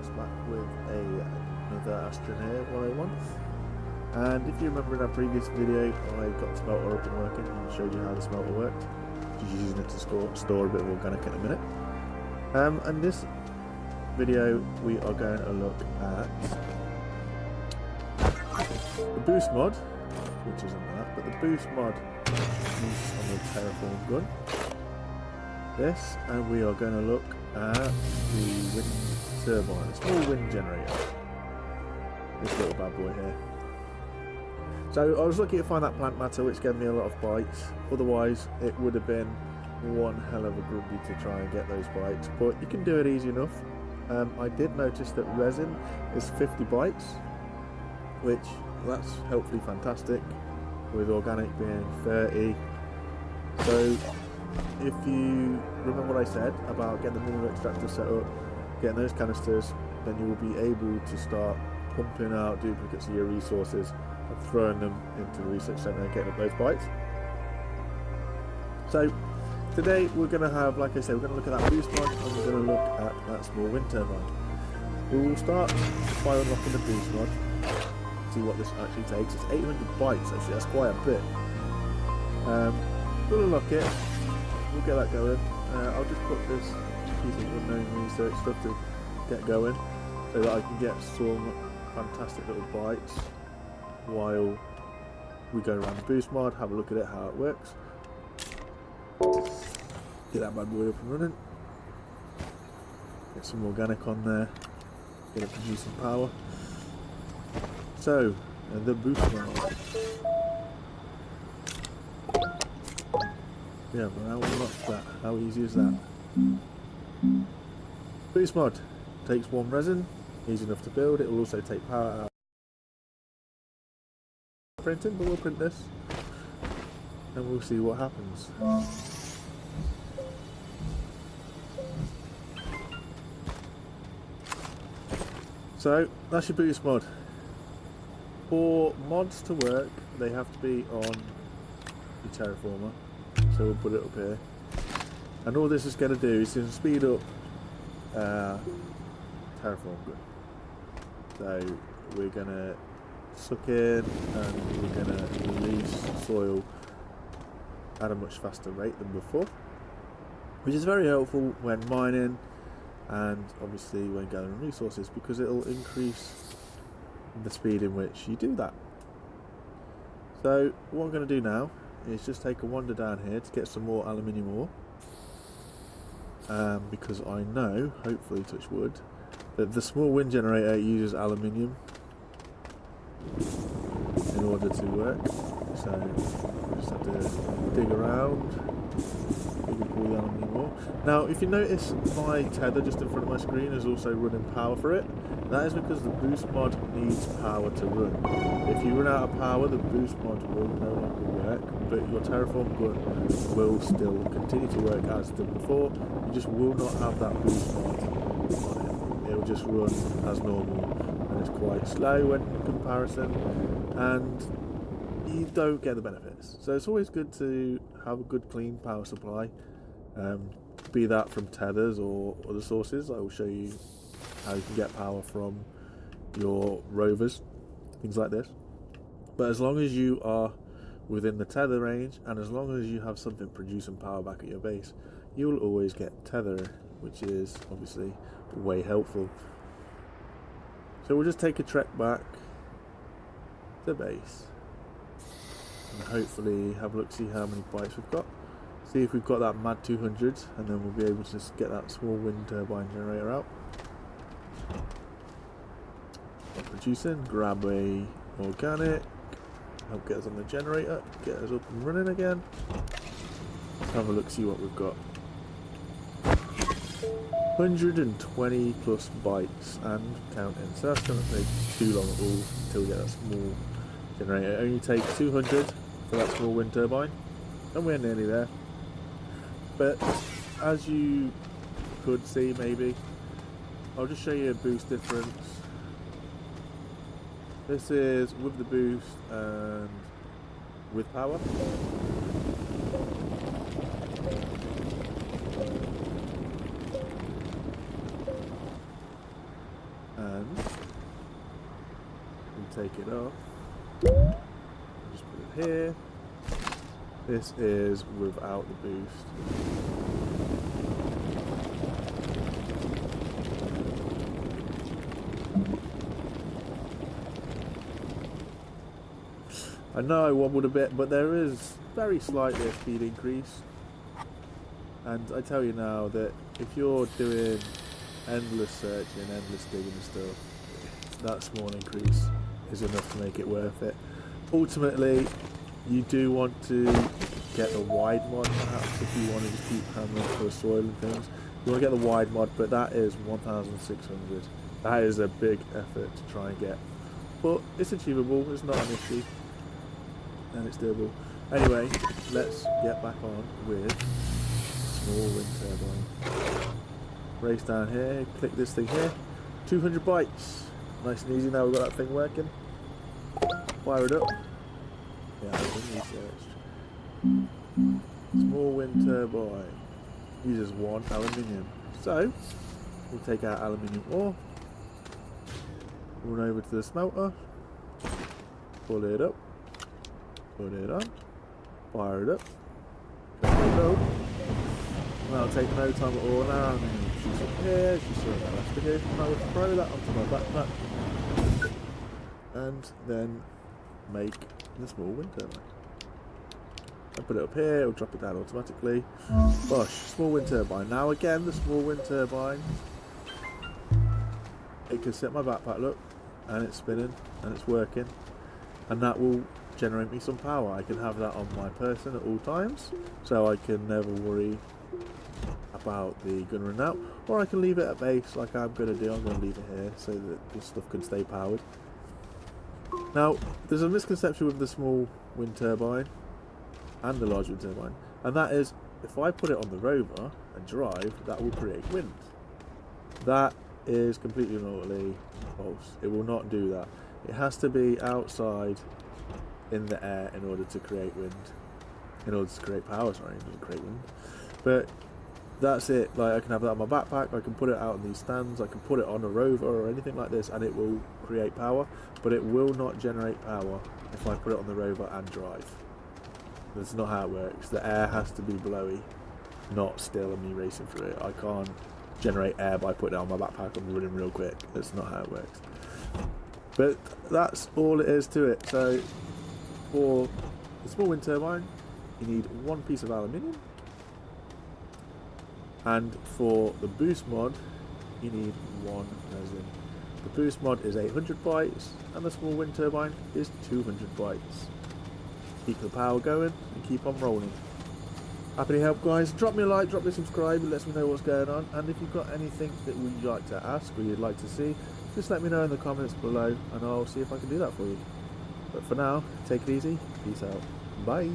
podcast back with another Astroneer 101. And if you remember in our previous video, I got the smelter up and working and showed you how the smelter worked. Just using it to store a bit of organic in a minute. And this video we are going to look at the boost mod, which isn't that, but the boost mod on the Terraform gun. This, and we are going to look at the wind turbine, a small wind generator. This little bad boy here. So I was lucky to find that plant matter, which gave me a lot of bites. Otherwise, it would have been one hell of a grundy to try and get those bites, but you can do it easy enough. I did notice that resin is 50 bites, which that's hopefully fantastic, with organic being 30. So if you remember what I said about getting the mineral extractor set up, getting those canisters, then you will be able to start pumping out duplicates of your resources and throwing them into the research centre and getting up those bites. So today we're going to have, like I said, we're going to look at that boost mod and we're going to look at that small wind turbine. We will start by unlocking the boost mod, see what this actually takes. It's 800 bytes actually, that's quite a bit. We'll unlock it, we'll get that going. I'll just put this piece of unknown research stuff to get going so that I can get some fantastic little bites while we go around the boost mod, have a look at it, how it works. Get that bad boy up and running. Get some organic on there. Get it producing power. So, the boost mod. Yeah, but how unlock that? How easy is that? Boost mod takes one resin, easy enough to build. It will also take power out of printing, but we'll print this and we'll see what happens. So that's your boost mod. For mods to work, they have to be on the terraformer. So we'll put it up here. And all this is going to do is to speed up terraform gun. So we're going to suck in and we're going to release soil at a much faster rate than before, which is very helpful when mining and obviously when gathering resources, because it'll increase the speed in which you do that. So what I'm going to do now is just take a wander down here to get some more aluminium ore, because I know, hopefully touch wood, that the small wind generator uses aluminium in order to work. So we just have to dig around, dig up all the aluminium ore. Now if you notice, my tether just in front of my screen is also running power for it. That is because the boost mod needs power to run. If you run out of power, the boost mod will no longer work, but your terraform gun will still continue to work as it did before. You just will not have that boost mod on it. It will just run as normal, and it's quite slow when in comparison, and you don't get the benefits. So it's always good to have a good clean power supply, be that from tethers or other sources. I will show you how you can get power from your rovers, things like this. But as long as you are within the tether range, and as long as you have something producing power back at your base, you will always get tether, which is obviously way helpful. So we'll just take a trek back to base and hopefully have a look, see how many bytes we've got, see if we've got that mad 200, and then we'll be able to just get that small wind turbine generator out. Producing, grab a organic, help get us on the generator, get us up and running again. Let's have a look, see what we've got. 120 plus bytes and counting, so that's going to take too long at all until we get that small generator. It only takes 200 for that small wind turbine, and we're nearly there. But as you could see, maybe I'll just show you a boost difference. This is with the boost and with power. take it off. Just put it here. This is without the boost. I know I wobbled a bit, but there is very slightly a speed increase. And I tell you now that if you're doing endless searching, endless digging and stuff, that small increase is enough to make it worth it. Ultimately, you do want to get the wide mod perhaps if you want to just keep hammering for soil and things. You want to get the wide mod, but that is 1,600. That is a big effort to try and get. But it's achievable, it's not an issue. And it's doable. Anyway, let's get back on with small wind turbine. Race down here, click this thing here. 200 bytes. Nice and easy now we've got that thing working. Fire it up. Yeah, I've been researched. Small wind turbine uses 1 aluminium. So, we'll take our aluminium ore, run over to the smelter, pull it up, put it on, fire it up, go. Well, take no time at all now. I'm going to shoot some here, shoot some left here, and I will throw that onto my backpack and then make the small wind turbine. I put it up here, it'll drop it down automatically. Bosh, small wind turbine. Now again, the small wind turbine, it can set my backpack, look, and it's spinning and it's working, and that will generate me some power. I can have that on my person at all times, so I can never worry about the gun running out, or I can leave it at base like I'm going to do. I'm going to leave it here so that this stuff can stay powered. Now, there's a misconception with the small wind turbine and the large wind turbine, and that is if I put it on the rover and drive, that will create wind. That is completely and utterly false. It will not do that. It has to be outside in the air in order to create wind, in order to create power, sorry, in order to create wind. But that's it. Like, I can have that on my backpack, I can put it out in these stands, I can put it on a rover or anything like this, and it will create power, but it will not generate power if I put it on the rover and drive. That's not how it works. The air has to be blowy, not still and me racing through it. I can't generate air by putting it on my backpack and running real quick. That's not how it works. But that's all it is to it. So for the small wind turbine, you need 1 piece of aluminium, and for the boost mod, you need 1 resin. The boost mod is 800 bytes, and the small wind turbine is 200 bytes. Keep the power going and keep on rolling. Happy to help, guys. Drop me a like, drop me a subscribe, it lets me know what's going on. And if you've got anything that you'd like to ask or you'd like to see, just let me know in the comments below and I'll see if I can do that for you. But for now, take it easy. Peace out. Bye.